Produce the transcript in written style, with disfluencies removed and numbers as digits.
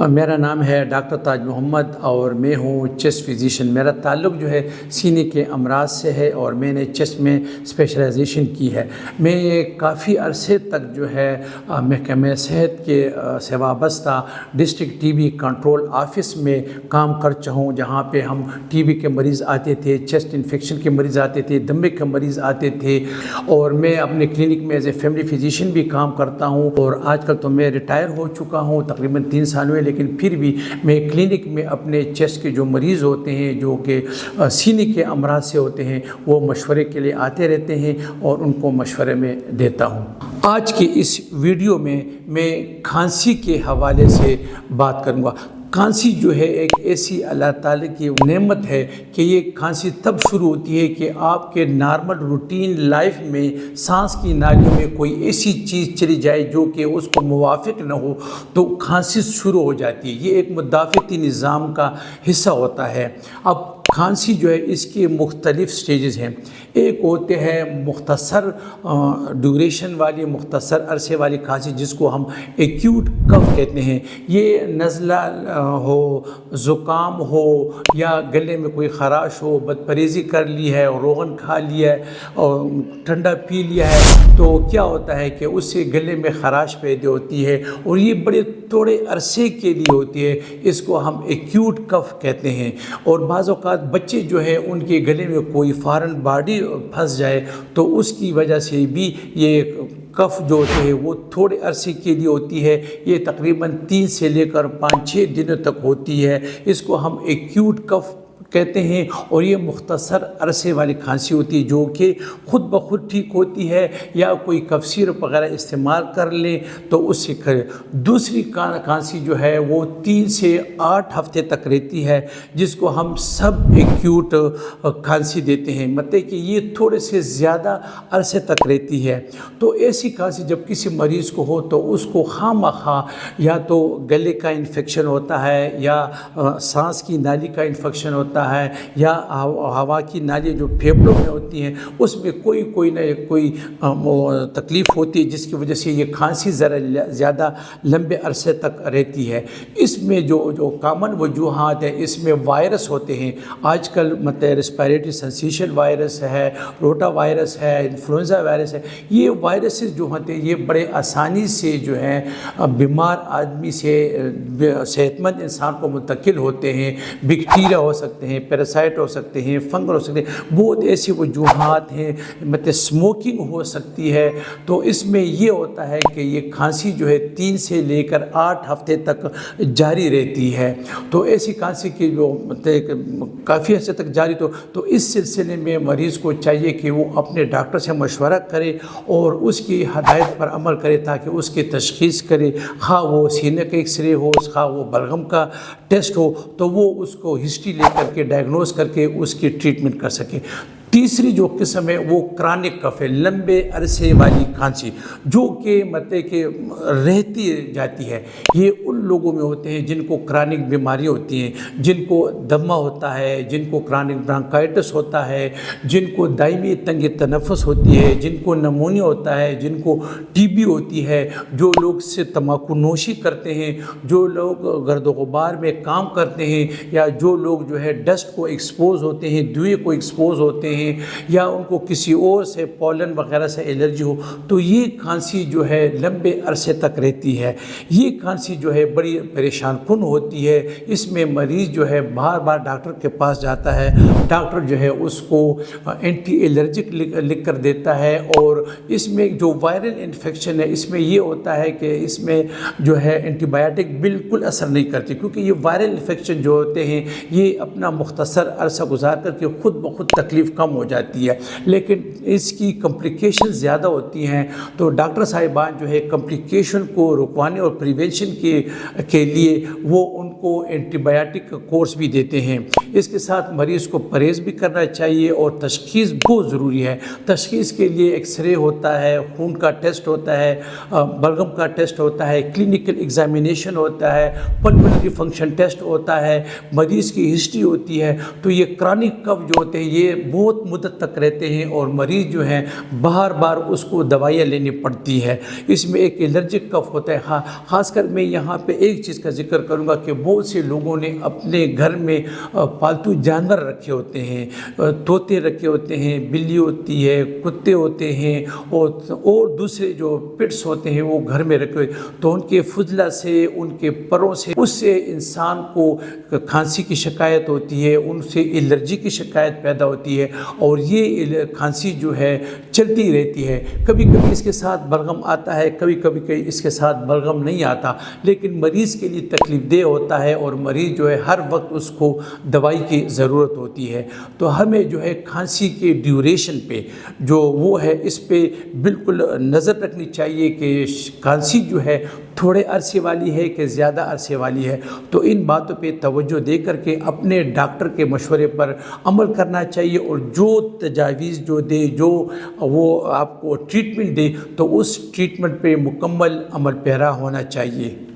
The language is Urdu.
میرا نام ہے ڈاکٹر تاج محمد اور میں ہوں چیسٹ فزیشین۔ میرا تعلق جو ہے سینے کے امراض سے ہے اور میں نے چیسٹ میں اسپیشلائزیشن کی ہے۔ میں کافی عرصے تک جو ہے محکمہ صحت کے سے وابستہ district T B control office میں کام کر چکا ہوں، جہاں پہ ہم ٹی بی کے مریض آتے تھے، چیسٹ انفیکشن کے مریض آتے تھے، دمے کے مریض آتے تھے، اور میں اپنے کلینک میں ایز اے فیملی فزیشین بھی کام کرتا ہوں۔ اور آج کل تو میں ریٹائر ہو چکا ہوں تقریباً 3 سال ہوئے، لیکن پھر بھی میں کلینک میں اپنے چیسٹ کے جو مریض ہوتے ہیں جو کہ سینے کے امراض سے ہوتے ہیں وہ مشورے کے لیے آتے رہتے ہیں اور ان کو مشورے میں دیتا ہوں۔ آج کی اس ویڈیو میں کھانسی کے حوالے سے بات کروں گا۔ کھانسی جو ہے ایک ایسی اللہ تعالیٰ کی نعمت ہے کہ یہ کھانسی تب شروع ہوتی ہے کہ آپ کے نارمل روٹین لائف میں سانس کی نالیوں میں کوئی ایسی چیز چلی جائے جو کہ اس کو موافق نہ ہو تو کھانسی شروع ہو جاتی ہے۔ یہ ایک مدافعتی نظام کا حصہ ہوتا ہے۔ اب کھانسی جو ہے اس کے مختلف سٹیجز ہیں۔ ایک ہوتے ہیں مختصر ڈیوریشن والی، مختصر عرصے والی کھانسی جس کو ہم ایکیوٹ کف کہتے ہیں۔ یہ نزلہ ہو، زکام ہو یا گلے میں کوئی خراش ہو، بدپریزی کر لی ہے، روغن کھا لیا ہے اور ٹھنڈا پی لیا ہے تو کیا ہوتا ہے کہ اس سے گلے میں خراش پیدا ہوتی ہے اور یہ بڑے تھوڑے عرصے کے لیے ہوتی ہے۔ اس کو ہم ایکیوٹ کف کہتے ہیں۔ اور بعض اوقات بچے جو ہے ان کے گلے میں کوئی فارن باڈی پھنس جائے تو اس کی وجہ سے بھی یہ کف جو ہوتے ہیں وہ تھوڑے عرصے کے لیے ہوتی ہے۔ یہ تقریباً 3 سے لے کر 5-6 دنوں تک ہوتی ہے۔ اس کو ہم ایکیوٹ کف کہتے ہیں اور یہ مختصر عرصے والی کھانسی ہوتی ہے جو کہ خود بخود ٹھیک ہوتی ہے یا کوئی کف سیرپ وغیرہ استعمال کر لیں تو اس سے کرے۔ دوسری کھانسی جو ہے وہ 3 سے 8 ہفتے تک رہتی ہے جس کو ہم سب ایکیوٹ کھانسی دیتے ہیں، مطلب کہ یہ تھوڑے سے زیادہ عرصے تک رہتی ہے۔ تو ایسی کھانسی جب کسی مریض کو ہو تو اس کو خواہ مخواہ یا تو گلے کا انفیکشن ہوتا ہے یا سانس کی نالی کا انفیکشن ہوتا ہے یا ہوا کی نالی جو پھیپھڑوں میں ہوتی ہیں اس میں کوئی نہ کوئی تکلیف ہوتی ہے جس کی وجہ سے یہ کھانسی ذرا زیادہ لمبے عرصے تک رہتی ہے۔ اس میں جو کامن وجوہات ہیں اس میں وائرس ہوتے ہیں۔ آج کل مطلب ریسپائریٹری سنسیشن وائرس ہے، روٹا وائرس ہے، انفلوئنزا وائرس ہے۔ یہ وائرسز جو ہوتے ہیں یہ بڑے آسانی سے جو ہیں بیمار آدمی سے صحت مند انسان کو منتقل ہوتے ہیں۔ بیکٹیریا ہو سکتے ہیں، پیراسائٹ ہو سکتے ہیں، فنگل ہو سکتے ہیں، بہت ایسی وجوہات ہیں، مطلب اسموکنگ ہو سکتی ہے۔ تو اس میں یہ ہوتا ہے کہ یہ کھانسی جو ہے 3 سے لے کر 8 ہفتے تک جاری رہتی ہے۔ تو ایسی کھانسی کی جو مطلب کافی عرصے تک جاری تو اس سلسلے میں مریض کو چاہیے کہ وہ اپنے ڈاکٹر سے مشورہ کرے اور اس کی ہدایت پر عمل کرے تاکہ اس کی تشخیص کرے، خواہ وہ سینے کا ایکس رے ہو، خواہ وہ بلغم کا ٹیسٹ ہو، تو وہ اس کو ہسٹری لے کر کے ڈائگنوز کر کے اس کی ٹریٹمنٹ کر سکے۔ تیسری جو قسم ہے وہ کرانک کف ہے، لمبے عرصے والی کھانسی جو کہ مطلب کہ رہتی جاتی ہے۔ یہ ان لوگوں میں ہوتے ہیں جن کو کرانک بیماری ہوتی ہیں، جن کو دمہ ہوتا ہے، جن کو کرانک برانکائٹس ہوتا ہے، جن کو دائمی تنگ تنفس ہوتی ہے، جن کو نمونیا ہوتا ہے، جن کو ٹی بی ہوتی ہے، جو لوگ سے تمباکو نوشی کرتے ہیں، جو لوگ گرد و غبار میں کام کرتے ہیں، یا جو لوگ جو ہے ڈسٹ کو ایکسپوز ہوتے ہیں، دھوئے کو ایکسپوز ہوتے ہیں، یا ان کو کسی اور سے پولن وغیرہ سے الرجی ہو، تو یہ کھانسی جو ہے لمبے عرصے تک رہتی ہے۔ یہ کھانسی جو ہے بڑی پریشان کن ہوتی ہے۔ اس میں مریض جو ہے بار بار ڈاکٹر کے پاس جاتا ہے، ڈاکٹر جو ہے اس کو اینٹی الرجک لکھ کر دیتا ہے، اور اس میں جو وائرل انفیکشن ہے اس میں یہ ہوتا ہے کہ اس میں جو ہے اینٹی بایوٹک بالکل اثر نہیں کرتی، کیونکہ یہ وائرل انفیکشن جو ہوتے ہیں یہ اپنا مختصر عرصہ گزار کر کے خود بخود تکلیف کم ہو جاتی ہے، لیکن اس کی کمپلیکیشن زیادہ ہوتی ہیں۔ تو ڈاکٹر صاحبان جو ہے کمپلیکیشن کو رکوانے اور پریونشن کے لیے وہ ان کو اینٹی بایوٹک کورس بھی دیتے ہیں۔ اس کے ساتھ مریض کو پرہیز بھی کرنا چاہیے اور تشخیص بہت ضروری ہے۔ تشخیص کے لیے ایکس رے ہوتا ہے، خون کا ٹیسٹ ہوتا ہے، بلغم کا ٹیسٹ ہوتا ہے، کلینکل ایگزامینیشن ہوتا ہے، پلمونری فنکشن ٹیسٹ ہوتا ہے، مریض کی ہسٹری ہوتی ہے۔ تو یہ کرانک کف جو ہوتے ہیں یہ بہت بہت مدت تک رہتے ہیں اور مریض جو ہیں بار بار اس کو دوائیاں لینی پڑتی ہے۔ اس میں ایک الرجک کف ہوتا ہے۔ خاص کر میں یہاں پہ ایک چیز کا ذکر کروں گا کہ بہت سے لوگوں نے اپنے گھر میں پالتو جانور رکھے ہوتے ہیں، طوطے رکھے ہوتے ہیں، بلی ہوتی ہے، کتے ہوتے ہیں اور دوسرے جو پٹس ہوتے ہیں وہ گھر میں رکھے ہوئے، تو ان کے فضلہ سے، ان کے پروں سے، اس سے انسان کو کھانسی کی شکایت ہوتی ہے، ان سے الرجی کی شکایت پیدا ہوتی ہے اور یہ کھانسی جو ہے چلتی رہتی ہے۔ کبھی کبھی اس کے ساتھ بلغم آتا ہے، کبھی کبھی اس کے ساتھ بلغم نہیں آتا، لیکن مریض کے لیے تکلیف دہ ہوتا ہے اور مریض جو ہے ہر وقت اس کو دوائی کی ضرورت ہوتی ہے۔ تو ہمیں جو ہے کھانسی کے ڈیوریشن پہ جو وہ ہے اس پہ بالکل نظر رکھنی چاہیے کہ کھانسی جو ہے تھوڑے عرصے والی ہے کہ زیادہ عرصے والی ہے، تو ان باتوں پہ توجہ دے کر کے اپنے ڈاکٹر کے مشورے پر عمل کرنا چاہیے اور جو تجاویز جو دے، جو وہ آپ کو ٹریٹمنٹ دے، تو اس ٹریٹمنٹ پہ مکمل عمل پیرا ہونا چاہیے۔